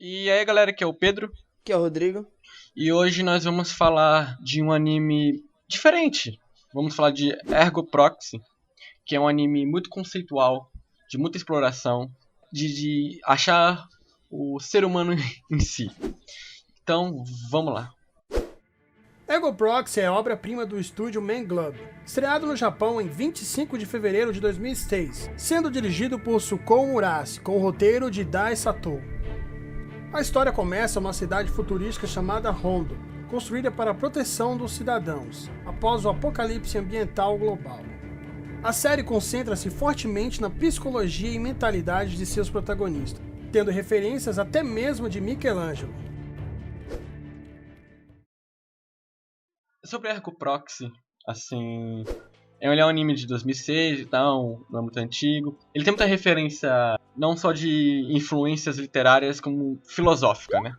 E aí galera, aqui é o Pedro, Que é o Rodrigo. e hoje nós vamos falar de um anime diferente. Vamos falar de Ergo Proxy, que é um anime muito conceitual, de muita exploração, de achar o ser humano em si. Então, vamos lá. Ergo Proxy é obra-prima do estúdio Man Glove, estreado no Japão em 25 de fevereiro de 2006, sendo dirigido por Sukou Murase, com o roteiro de Dai Satou. A história começa numa cidade futurística chamada Hondo, construída para a proteção dos cidadãos, após o apocalipse ambiental global. A série concentra-se fortemente na psicologia e mentalidade de seus protagonistas, tendo referências até mesmo de Michelangelo. Sobre Ergo Proxy, assim, ele é um anime de 2006 e tal, não é muito antigo. Ele tem muita referência, não só de influências literárias, como filosófica, né?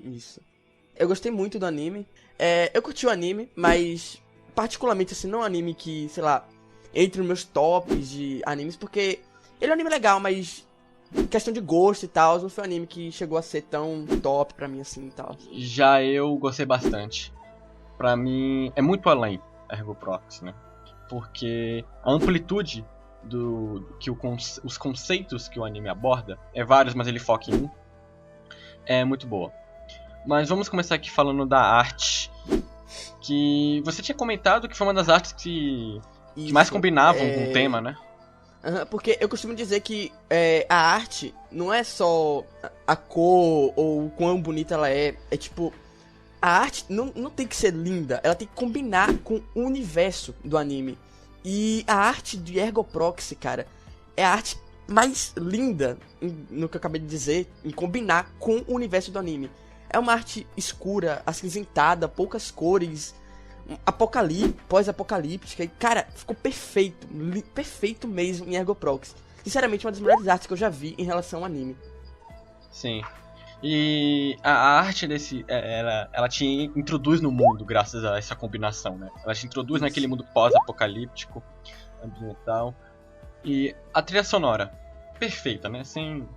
Isso. Eu gostei muito do anime. Eu curti o anime, mas particularmente assim, não é um anime que, sei lá, entre os meus tops de animes, porque ele é um anime legal, mas questão de gosto e tal, não foi um anime que chegou a ser tão top pra mim assim e tal. Já eu gostei bastante. Pra mim, é muito além Ergo Proxy, né? Porque a amplitude os conceitos que o anime aborda, é vários, mas ele foca em um, é muito boa. Mas vamos começar aqui falando da arte, que você tinha comentado que foi uma das artes que mais combinavam com o tema, né? Porque eu costumo dizer que a arte não é só a cor ou o quão bonita ela é tipo... A arte não tem que ser linda, ela tem que combinar com o universo do anime. E a arte de Ergo Proxy, cara, é a arte mais linda, no que eu acabei de dizer, em combinar com o universo do anime. É uma arte escura, acinzentada, poucas cores, pós-apocalíptica. E, cara, ficou perfeito, perfeito mesmo em Ergo Proxy. Sinceramente, uma das melhores artes que eu já vi em relação ao anime. Sim. E a arte ela te introduz no mundo graças a essa combinação, né? Ela te introduz naquele mundo pós-apocalíptico, ambiental. E a trilha sonora, perfeita, né? Sem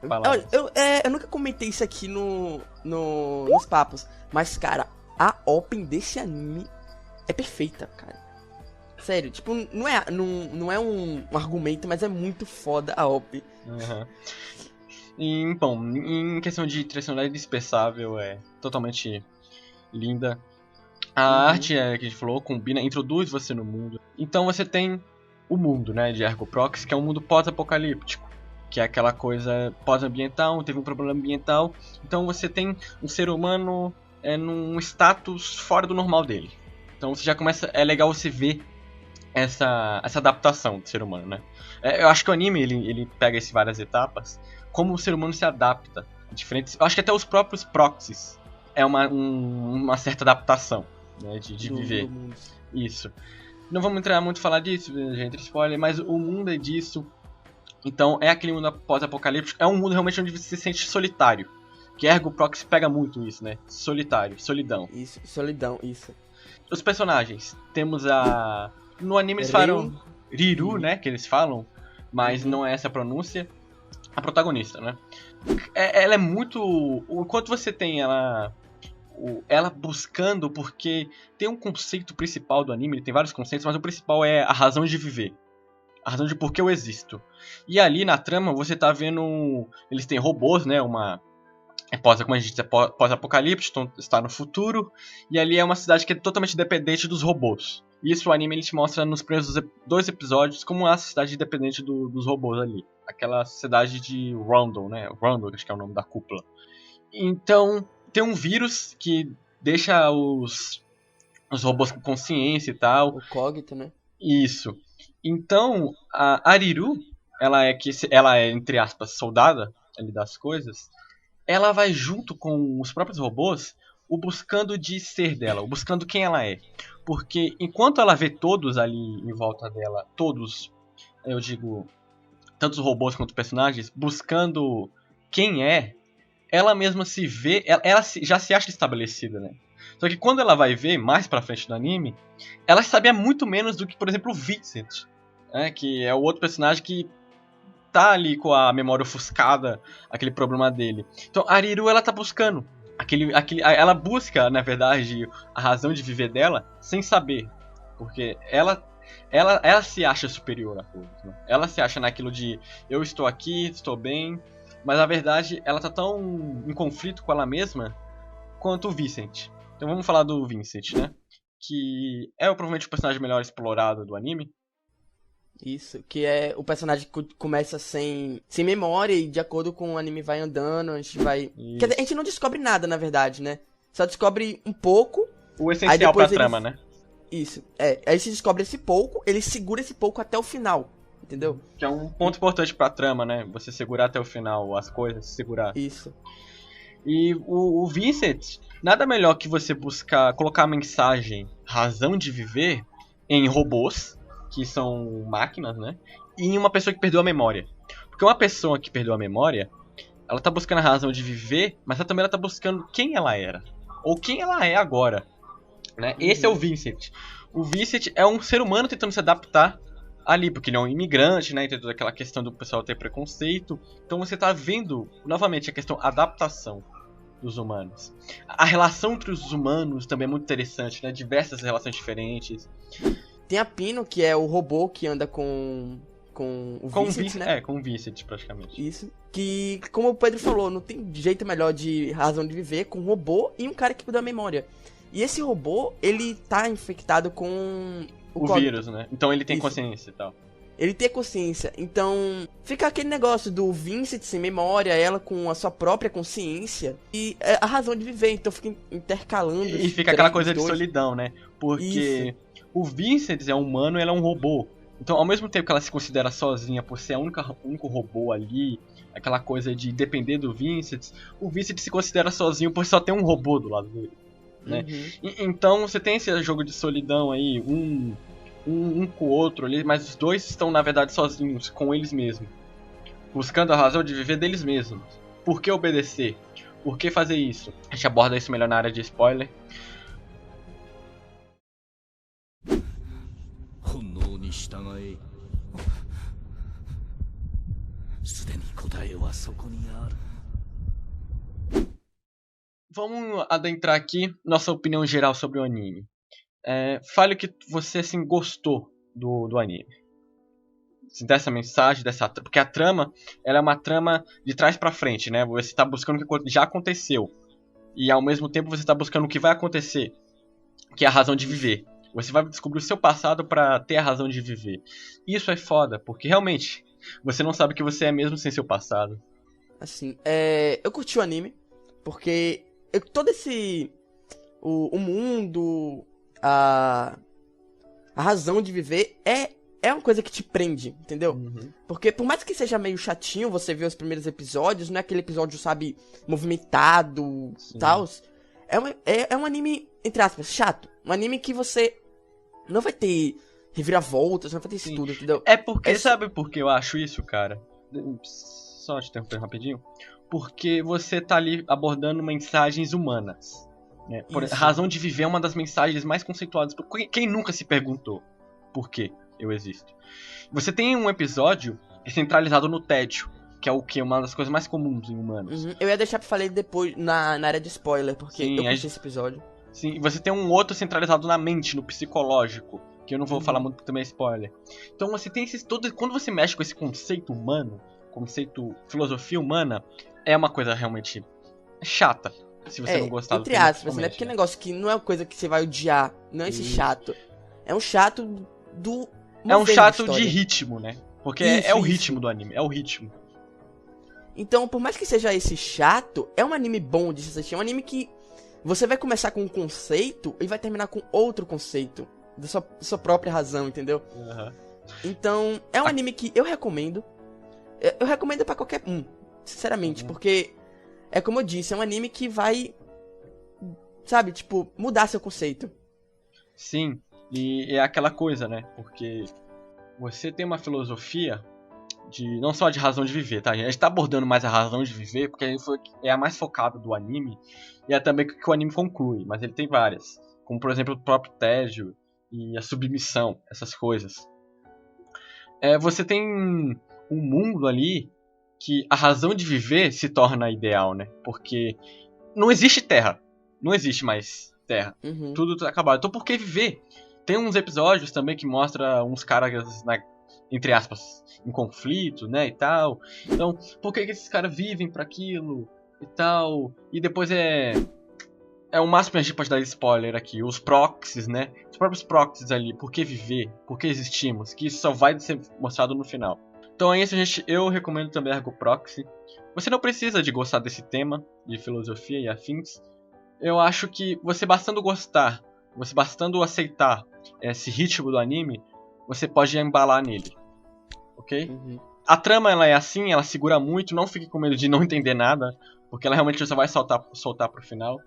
palavras. Eu nunca comentei isso aqui nos papos, mas, cara, a open desse anime é perfeita, cara. Sério, tipo, não é um argumento, mas é muito foda a open. Uhum. E, bom, em questão de trilha sonora, é indispensável, é totalmente linda. A arte, que a gente falou, combina, introduz você no mundo. Então você tem o mundo, né, de Ergo Proxy, que é um mundo pós-apocalíptico, que é aquela coisa pós-ambiental, teve um problema ambiental. Então você tem um ser humano num status fora do normal dele. Então você já começa, é legal você ver essa adaptação do ser humano, né? Eu acho que o anime, ele pega essas várias etapas, como o ser humano se adapta a diferentes... Eu acho que até os próprios proxies é uma certa adaptação, né, de viver. Isso. Não vamos entrar muito falar disso, gente, spoiler, mas o mundo é disso. Então é aquele mundo pós-apocalíptico, é um mundo realmente onde você se sente solitário. Que Ergo Proxy pega muito isso, né? Solitário, solidão. Isso, solidão, isso. Os personagens, temos a... No anime eles falam Riru, né, que eles falam, mas não é essa a pronúncia. A protagonista, né? Ela é muito... Enquanto você tem ela buscando, porque tem um conceito principal do anime, ele tem vários conceitos, mas o principal é a razão de viver. A razão de por que eu existo. E ali na trama você tá vendo... Eles têm robôs, né? Como a gente diz, pós-apocalipse, então está no futuro. E ali é uma cidade que é totalmente dependente dos robôs. E isso o anime ele te mostra nos primeiros 2 episódios como é a cidade dependente dos robôs ali. Aquela cidade de Rondon, né? Rondon, acho que é o nome da cúpula. Então, tem um vírus que deixa os robôs com consciência e tal. O Cogito, né? Isso. Então, a Ariru, ela é, entre aspas, soldada ali das coisas. Ela vai junto com os próprios robôs, o buscando de ser dela, o buscando quem ela é. Porque enquanto ela vê todos ali em volta dela, todos, eu digo, tanto os robôs quanto os personagens, buscando quem é, ela mesma se vê, já se acha estabelecida, né? Só que quando ela vai ver mais pra frente do anime, ela sabia muito menos do que, por exemplo, o Vincent, né? Que é o outro personagem que tá ali com a memória ofuscada, aquele problema dele. Então a Ariru, ela tá buscando ela busca, na verdade, a razão de viver dela sem saber, porque ela se acha superior a todos, né? Ela se acha naquilo de eu estou aqui, estou bem, mas na verdade ela tá tão em conflito com ela mesma quanto o Vincent. Então vamos falar do Vincent, né? Que é provavelmente o personagem melhor explorado do anime. Isso, que é o personagem que começa sem memória e de acordo com o anime vai andando, a gente vai... Quer dizer, a gente não descobre nada, na verdade, né? Só descobre um pouco. O essencial pra eles... trama, né? Isso, aí se descobre esse pouco, ele segura esse pouco até o final, entendeu? Que é um ponto importante pra trama, né? Você segurar até o final as coisas, segurar. Isso. E o Vincent, nada melhor que você buscar, colocar a mensagem, razão de viver, em robôs, que são máquinas, né? E em uma pessoa que perdeu a memória. Porque uma pessoa que perdeu a memória, ela tá buscando a razão de viver, mas ela tá buscando quem ela era. Ou quem ela é agora. Né? Esse é o Vincent. O Vincent é um ser humano tentando se adaptar ali, porque ele é um imigrante, né? Tem toda aquela questão do pessoal ter preconceito. Então você tá vendo, novamente, a questão adaptação dos humanos. A relação entre os humanos também é muito interessante, né? Diversas relações diferentes. Tem a Pino, que é o robô que anda com o Vincent, né? Com o Vincent, praticamente. Isso. Que, como o Pedro falou, não tem jeito melhor de razão de viver com um robô e um cara que perdeu a memória. E esse robô, ele tá infectado com o vírus, né? Então ele tem consciência e tal. Ele tem consciência. Então, fica aquele negócio do Vincent sem memória, ela com a sua própria consciência e a razão de viver. Então fica intercalando. E fica aquela coisa de solidão, né? Porque o Vincent é humano e ela é um robô. Então, ao mesmo tempo que ela se considera sozinha por ser o único robô ali, aquela coisa de depender do Vincent, o Vincent se considera sozinho por só ter um robô do lado dele. Né? Então você tem esse jogo de solidão aí, um com o outro ali, mas os dois estão na verdade sozinhos, com eles mesmos, buscando a razão de viver deles mesmos. Por que obedecer? Por que fazer isso? A gente aborda isso melhor na área de spoiler. Vamos adentrar aqui nossa opinião geral sobre o anime. Fale o que você assim, gostou do anime. Assim, dessa mensagem, porque a trama ela é uma trama de trás pra frente, né? Você está buscando o que já aconteceu. E ao mesmo tempo você está buscando o que vai acontecer, que é a razão de viver. Você vai descobrir o seu passado pra ter a razão de viver. Isso é foda, porque realmente você não sabe o que você é mesmo sem seu passado. Assim, eu curti o anime, porque todo esse... O mundo, a razão de viver é uma coisa que te prende, entendeu? Porque por mais que seja meio chatinho você ver os primeiros episódios, não é aquele episódio, sabe, movimentado e tal. É um anime, entre aspas, chato. Um anime que você não vai ter reviravoltas, não vai ter isso tudo, entendeu? Sabe por que eu acho isso, cara? Só te interromper rapidinho. Porque você tá ali abordando mensagens humanas. Né? Razão de viver é uma das mensagens mais conceituadas. Quem nunca se perguntou por que eu existo? Você tem um episódio centralizado no tédio, que é o que? Uma das coisas mais comuns em humanos. Eu ia deixar pra falar depois na área de spoiler, porque eu curti esse episódio. Sim, você tem um outro centralizado na mente, no psicológico, que eu não vou falar muito porque também é spoiler. Então você tem esses todos. Quando você mexe com esse conceito humano, conceito filosofia humana, é uma coisa realmente chata. Se você não gostar do tema. Entre aspas, né? Porque é um negócio que não é uma coisa que você vai odiar. Não é esse chato. É um chato do... É um chato de ritmo, né? Porque é o ritmo do anime. É o ritmo. Então, por mais que seja esse chato, é um anime bom de se assistir. É um anime que você vai começar com um conceito e vai terminar com outro conceito. Da sua própria razão, entendeu? Então, é um anime que eu recomendo. Eu recomendo pra qualquer um. Sinceramente, porque... É como eu disse, é um anime que vai, sabe, tipo, mudar seu conceito. Sim, e é aquela coisa, né? Porque você tem uma filosofia de não só de razão de viver, tá? A gente tá abordando mais a razão de viver, porque é a mais focada do anime, e é também que o anime conclui, mas ele tem várias. Como, por exemplo, o próprio tédio e a submissão, essas coisas. Você tem um mundo ali que a razão de viver se torna ideal, né? Porque não existe terra. Não existe mais terra. Uhum. Tudo tá acabado. Então por que viver? Tem uns episódios também que mostra uns caras, entre aspas, em conflito, né, e tal. Então, por que esses caras vivem pra aquilo e tal? E depois é o máximo que a gente pode dar de spoiler aqui. Os proxies, né? Os próprios proxies ali. Por que viver? Por que existimos? Que isso só vai ser mostrado no final. Então é isso, gente. Eu recomendo também Ergo Proxy. Você não precisa de gostar desse tema de filosofia e afins. Eu acho que você bastando gostar, você bastando aceitar esse ritmo do anime, você pode embalar nele. Ok? Uhum. A trama ela é assim, ela segura muito. Não fique com medo de não entender nada, porque ela realmente só vai soltar pro final.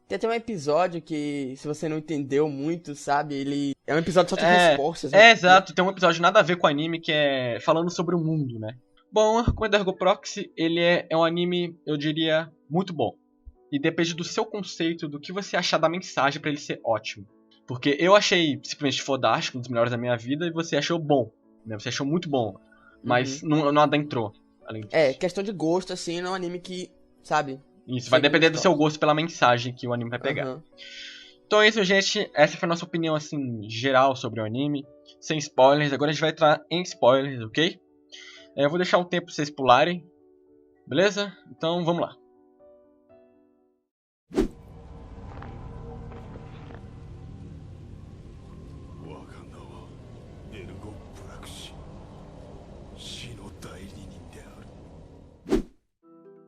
Tem até um episódio que, se você não entendeu muito, sabe, ele... É um episódio só de respostas, né? É, exato. Tem um episódio nada a ver com o anime, que é falando sobre o mundo, né? Bom, o Ergo Proxy, ele é um anime, eu diria, muito bom. E depende do seu conceito, do que você achar da mensagem pra ele ser ótimo. Porque eu achei simplesmente fodástico, um dos melhores da minha vida, e você achou bom, né? Você achou muito bom, mas não adentrou, além disso. É, questão de gosto, assim, não é um anime que, sabe... Isso, vai depender do seu gosto pela mensagem que o anime vai pegar. Uhum. Então é isso, gente. Essa foi a nossa opinião, assim, geral sobre o anime. Sem spoilers. Agora a gente vai entrar em spoilers, ok? Eu vou deixar um tempo pra vocês pularem. Beleza? Então vamos lá.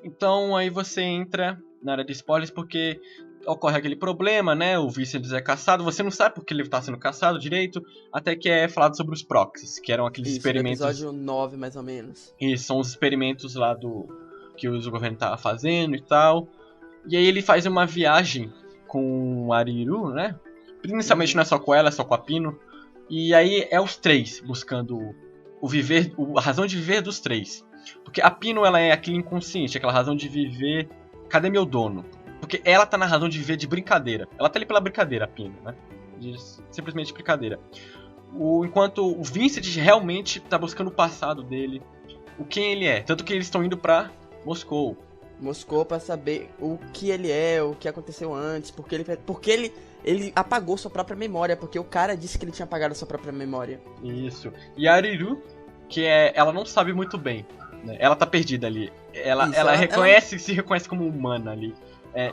Então aí você entra na área de spoilers porque ocorre aquele problema, né? O Vincent é caçado, você não sabe porque ele tá sendo caçado direito, até que é falado sobre os proxies, que eram aqueles experimentos... No episódio 9, mais ou menos. Isso, são os experimentos lá que o governo tava fazendo e tal. E aí ele faz uma viagem com o Ariru, né? Inicialmente não é só com ela, é só com a Pino. E aí é os três buscando a razão de viver dos três. Porque a Pino, ela é aquele inconsciente, aquela razão de viver, cadê meu dono? Porque ela tá na razão de viver de brincadeira. Ela tá ali pela brincadeira, a Pino, né? Simplesmente brincadeira. Enquanto o Vincent realmente tá buscando o passado dele, quem ele é. Tanto que eles estão indo pra Moscou. Moscou pra saber o que ele é, o que aconteceu antes, porque ele apagou sua própria memória, porque o cara disse que ele tinha apagado sua própria memória. Isso. E a Ariru, ela não sabe muito bem, né? Ela tá perdida ali. Ela se reconhece como humana ali.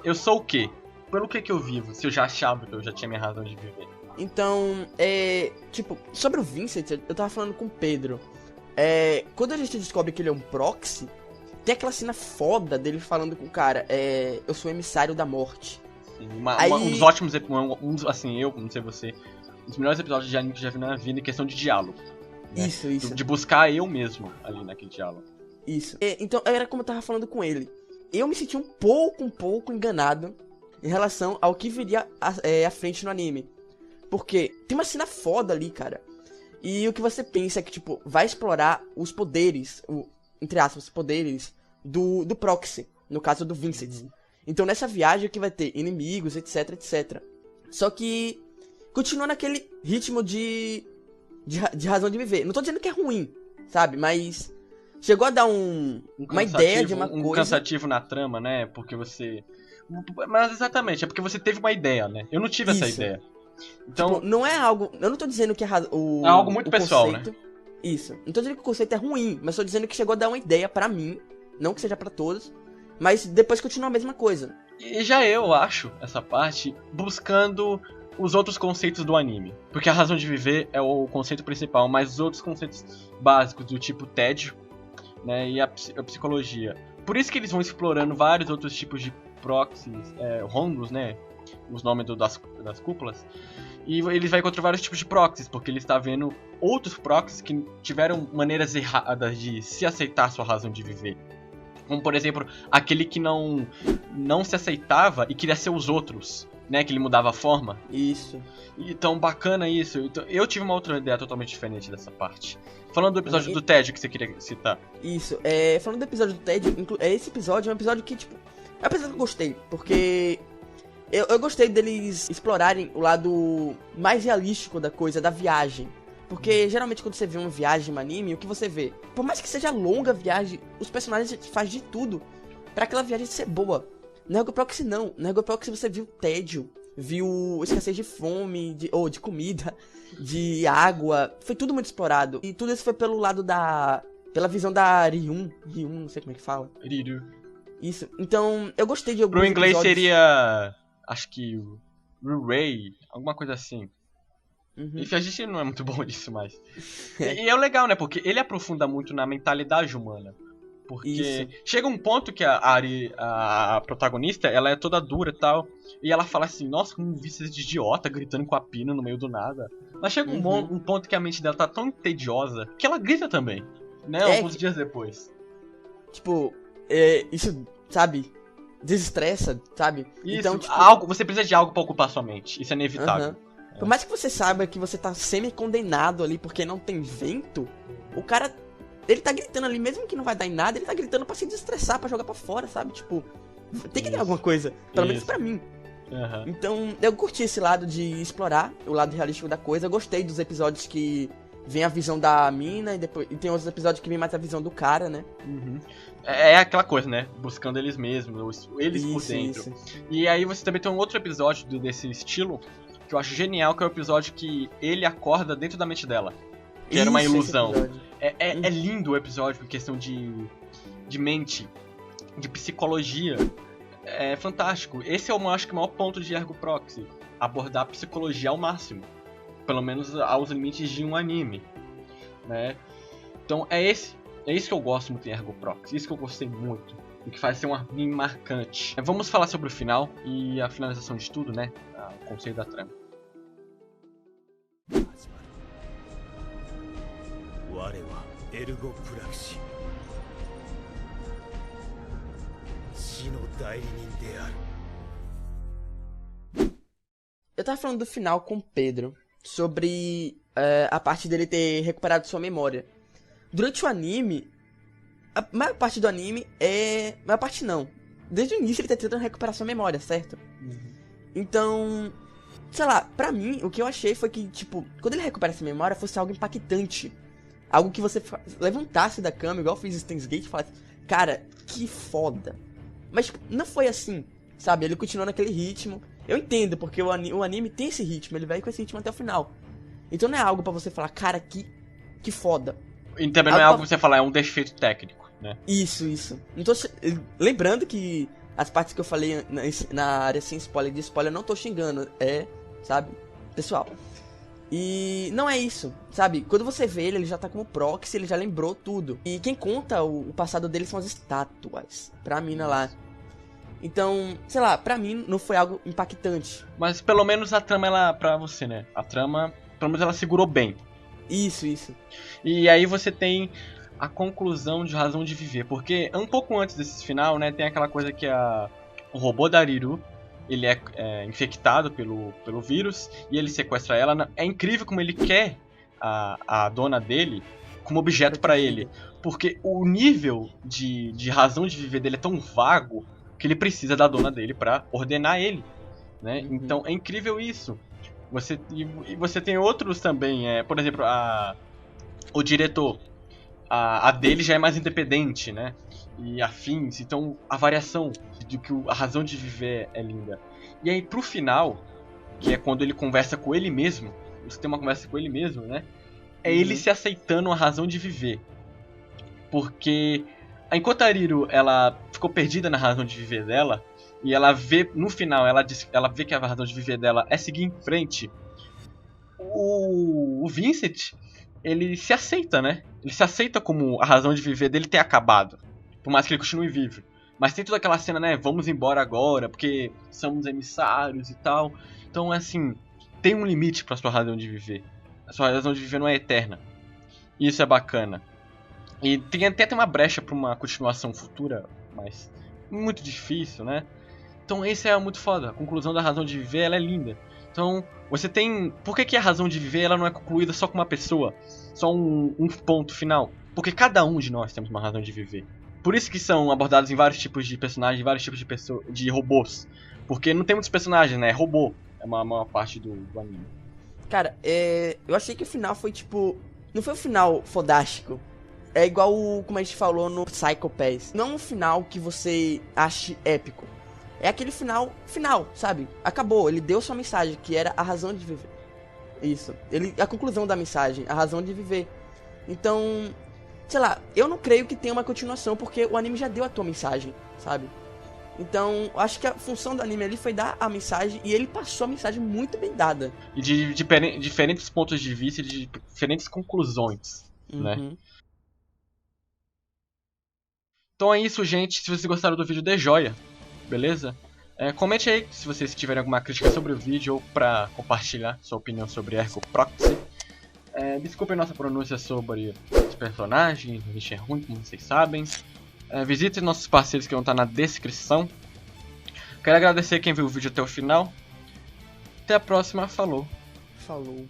Eu sou o quê? Pelo que eu vivo? Se eu já achava que eu já tinha minha razão de viver. Então, sobre o Vincent, eu tava falando com o Pedro. Quando a gente descobre que ele é um proxy, tem aquela cena foda dele falando com o cara, eu sou o emissário da morte. Sim, um dos ótimos, assim, eu, não sei você, um dos melhores episódios de anime que já vi na vida em questão de diálogo. Né? Isso. De buscar eu mesmo ali naquele diálogo. Isso. Então, era como eu tava falando com ele. Eu me senti um pouco enganado em relação ao que viria à frente no anime. Porque tem uma cena foda ali, cara. E o que você pensa é que, tipo, vai explorar os poderes, entre aspas, os poderes do proxy, no caso do Vincent. Então nessa viagem que vai ter inimigos, etc, etc. Só que continua naquele ritmo de razão de viver. Não tô dizendo que é ruim, sabe? Mas chegou a dar uma ideia de uma coisa... Um cansativo na trama, né? Porque você... Mas exatamente, é porque você teve uma ideia, né? Eu não tive essa ideia. Então, tipo, não é algo... Eu não tô dizendo que é algo muito pessoal, conceito, né? Isso. Não tô dizendo que o conceito é ruim, mas tô dizendo que chegou a dar uma ideia pra mim. Não que seja pra todos. Mas depois continua a mesma coisa. E já eu acho essa parte buscando os outros conceitos do anime. Porque a razão de viver é o conceito principal, mas os outros conceitos básicos, do tipo tédio, né, e a psicologia. Por isso que eles vão explorando vários outros tipos de proxies, rondos, né, os nomes das cúpulas. E ele vai encontrar vários tipos de proxies, porque ele está vendo outros proxies que tiveram maneiras erradas de se aceitar a sua razão de viver. Como, por exemplo, aquele que não se aceitava e queria ser os outros, né? Que ele mudava a forma. Isso. Então, bacana isso. Então, eu tive uma outra ideia totalmente diferente dessa parte. Falando do episódio do Ted que você queria citar. Isso. Falando do episódio do Ted, esse episódio é um episódio que, tipo... É um episódio que eu gostei, porque... Eu gostei deles explorarem o lado mais realístico da coisa, da viagem. Porque geralmente quando você vê uma viagem no anime, o que você vê? Por mais que seja longa a viagem, os personagens fazem de tudo pra aquela viagem ser boa. No Ergo Proxy não. No Ergo Proxy você viu tédio, viu escassez de fome, de comida, de água. Foi tudo muito explorado. E tudo isso foi pelo lado pela visão da Ryun, não sei como é que fala. Riru. Isso. Então, eu gostei de alguns Pro inglês episódios. seria... acho que... Ray, alguma coisa assim. Uhum. Enfim, a gente não é muito bom nisso, mas... E é legal, né? Porque ele aprofunda muito na mentalidade humana. Porque Isso. chega um ponto que a Ari, a protagonista, ela é toda dura e tal. E ela fala assim, nossa, como vi esse idiota gritando com a Pina no meio do nada. Mas chega um ponto que a mente dela tá tão entediosa que ela grita também. Né? Alguns dias depois. Tipo, isso, sabe? Desestressa, sabe? Isso, então, tipo, você precisa de algo pra ocupar sua mente. Isso é inevitável. Por mais que você saiba que você tá semi-condenado ali porque não tem vento, o cara, ele tá gritando ali, mesmo que não vai dar em nada, ele tá gritando pra se desestressar, pra jogar pra fora, sabe? Tipo, tem que ter alguma coisa, pelo menos pra mim. Então, eu curti esse lado de explorar o lado realístico da coisa. Eu gostei dos episódios que vem a visão da mina e tem outros episódios que vem mais a visão do cara, né? É aquela coisa, né? Buscando eles mesmos, eles por dentro. Isso. E aí você também tem um outro episódio desse estilo que eu acho genial, que é o episódio que ele acorda dentro da mente dela. Que era uma ilusão. É lindo o episódio, em questão de mente, de psicologia. É fantástico. Esse é acho que o maior ponto de Ergo Proxy. Abordar a psicologia ao máximo. Pelo menos aos limites de um anime. Né? Então é isso que eu gosto muito em Ergo Proxy. Isso que eu gostei muito. O que faz ser um anime marcante. Vamos falar sobre o final e a finalização de tudo, né? O conceito da trama. Eu tava falando do final com o Pedro, sobre a parte dele ter recuperado sua memória. Durante o anime, a maior parte do anime é... maior parte não. Desde o início ele tá tentando recuperar sua memória, certo? Então, sei lá, pra mim, o que eu achei foi que, tipo, quando ele recupera essa memória, fosse algo impactante. Algo que você levantasse da cama, igual eu fiz em Steins Gate, e falasse, cara, que foda. Mas, tipo, não foi assim, sabe? Ele continuou naquele ritmo. Eu entendo, porque o anime tem esse ritmo, ele vai com esse ritmo até o final. Então não é algo pra você falar, cara, que foda. E também não é algo pra você falar, é um defeito técnico, né? Isso. Não tô, lembrando que as partes que eu falei na área sem spoiler, de spoiler, eu não tô xingando, sabe? Pessoal. E não é isso, sabe? Quando você vê ele já tá como proxy, ele já lembrou tudo. E quem conta o passado dele são as estátuas, pra mina lá. Então, sei lá, pra mim não foi algo impactante. Mas pelo menos a trama, ela, pra você, né? A trama, pelo menos ela segurou bem. Isso. E aí você tem a conclusão de Razão de Viver. Porque um pouco antes desse final, né? Tem aquela coisa que o robô da Riru, ele é infectado pelo vírus e ele sequestra ela. É incrível como ele quer a dona dele como objeto pra ele. Porque o nível de razão de viver dele é tão vago que ele precisa da dona dele pra ordenar ele, né? Então é incrível isso. E você tem outros também, por exemplo, o diretor, a dele já é mais independente, né? E afins, então a variação de que a razão de viver é linda. E aí pro final, que é quando ele conversa com ele mesmo, você tem uma conversa com ele mesmo, né? É ele se aceitando a razão de viver. Porque enquanto a Riru, ela ficou perdida na razão de viver dela, e ela vê, no final, ela vê que a razão de viver dela é seguir em frente, o Vincent, ele se aceita, né? Ele se aceita como a razão de viver dele ter acabado, por mais que ele continue vivo. Mas tem toda aquela cena, né? Vamos embora agora, porque somos emissários e tal. Então, assim, tem um limite pra sua razão de viver. A sua razão de viver não é eterna. E isso é bacana. E tem até uma brecha pra uma continuação futura, mas muito difícil, né? Então esse é muito foda. A conclusão da razão de viver, ela é linda. Então, você tem... Por que a razão de viver, ela não é concluída só com uma pessoa? Só um ponto final? Porque cada um de nós temos uma razão de viver. Por isso que são abordados em vários tipos de personagens, vários tipos de robôs. Porque não tem muitos personagens, né? É robô. É uma maior parte do anime. Cara, eu achei que o final foi tipo... Não foi um final fodástico. É igual como a gente falou no Psycho Pass. Não é um final que você ache épico. É aquele final, sabe? Acabou, ele deu sua mensagem, que era a razão de viver. Isso. A conclusão da mensagem, a razão de viver. Então, sei lá, eu não creio que tenha uma continuação, porque o anime já deu a tua mensagem, sabe? Então, acho que a função do anime ali foi dar a mensagem, e ele passou a mensagem muito bem dada. E de diferentes pontos de vista e de diferentes conclusões, né? Então é isso, gente. Se vocês gostaram do vídeo, dê joia, beleza? Comente aí se vocês tiverem alguma crítica sobre o vídeo ou pra compartilhar sua opinião sobre Ergo Proxy. Desculpem nossa pronúncia sobre os personagens, a gente é ruim, como vocês sabem. Visitem nossos parceiros que vão estar na descrição. Quero agradecer quem viu o vídeo até o final. Até a próxima, falou! Falou.